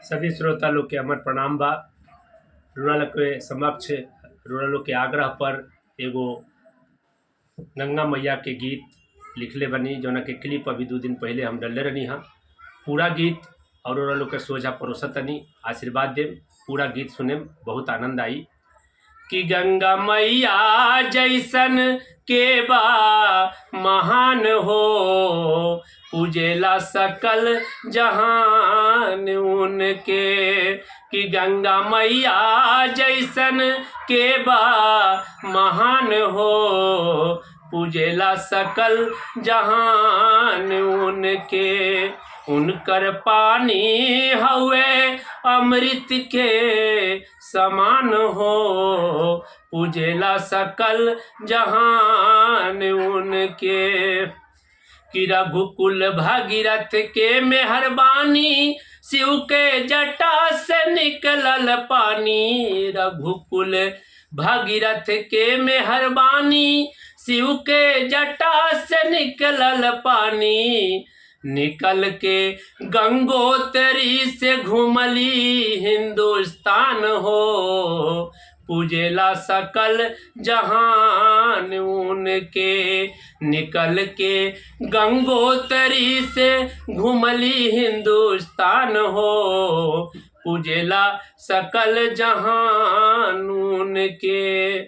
सभी श्रोता लोग के हमर प्रणाम बा। रुआ लोग के समक्ष रुआ लोग के आग्रह पर एगो गंगा मैया के गीत लिखले बनी, जौना के क्लिप अभी 2 दिन पहले हम डलले रहनी हाँ। पूरा गीत और रुआ लोग के सोझा परोसतनी, आशीर्वाद देम। पूरा गीत सुने बहुत आनंद आई। कि गंगा मैया जैसन के बा महान हो, पूजेला सकल जहान उनके। कि गंगा मैया जैसन के बा महान हो, पूजेला सकल जहान उनके। उनकर पानी हवे अमृत के समान हो, पूजेला सकल जहान उनके। कि रघुकुल भगीरथ के मेहरबानी, शिव के जटा से निकलल पानी। रघुकुल भगीरथ के मेहरबानी, शिव के जटा से निकलल पानी। निकल के गंगोत्री से घूमली हिंदुस्तान हो, पूजेला सकल जहान उनके। निकल के गंगोत्री से घूमली हिंदुस्तान हो, पूजेला सकल जहान उनके।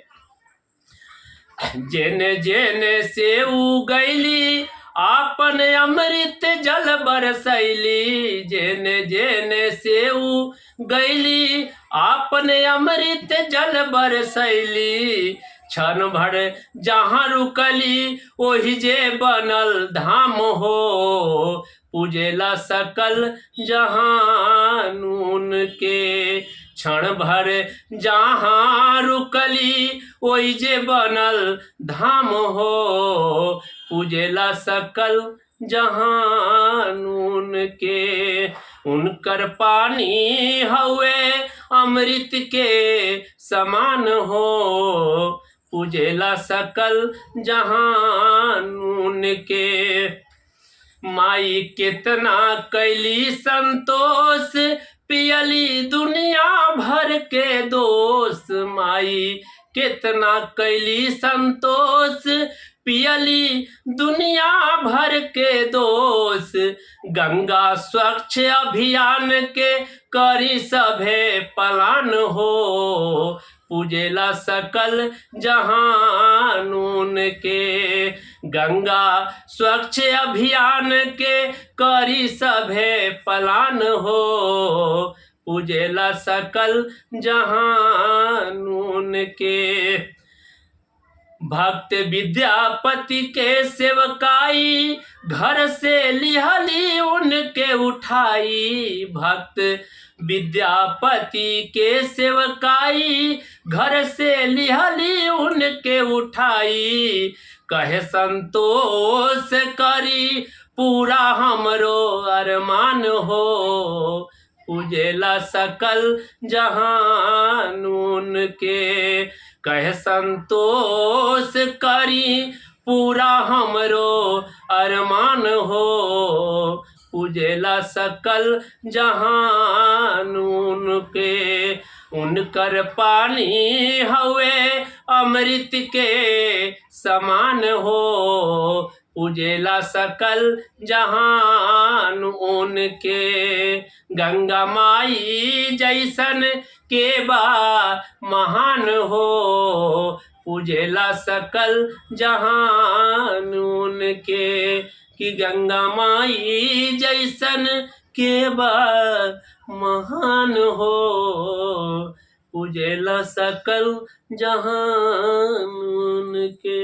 जेने जेने से उगैली आपन अमृत जल बरसैली। जेने जेने से उगैली आपन अमृत जल बरसैली। क्षण भर जहाँ रुकली ओहि जे बनल धाम हो, पूजेला सकल जहान उनके। क्षण भर जहाँ रुकली ओहि जे बनल धाम हो, पूजेला सकल जहान उनके। उनकर पानी हवे अमृत के समान हो, पूजेला सकल जहान उनके। माई कितना कैली संतोष, पियली दुनिया भर के दोष। माई कितना कैली संतोष, पियली दुनिया भर के दोष। गंगा स्वच्छ अभियान के करी सभे पलान हो, पूजेला सकल जहान उनके। गंगा स्वच्छ अभियान के करी सभे पलान हो, पूजेला सकल जहान उनके। भक्त विद्यापति के सेवकाई, घर से लिहली उनके उठाई। भक्त विद्यापति के सेवकाई, घर से लिहली उनके उठाई। कहे संतोष करी पूरा हमरो अरमान हो, पूजेला सकल जहान उनके। कहे संतोष करी पूरा हमरो अरमान हो, पूजेला सकल जहान उनके। उनकर पानी हवे अमृत के समान हो, पूजेला सकल जहान उनके। गंगा माई जैसन के बा महान हो, पूजेला सकल जहान उनके। कि गंगा माई जैसन के बा महान हो, पूजेला सकल जहान उनके।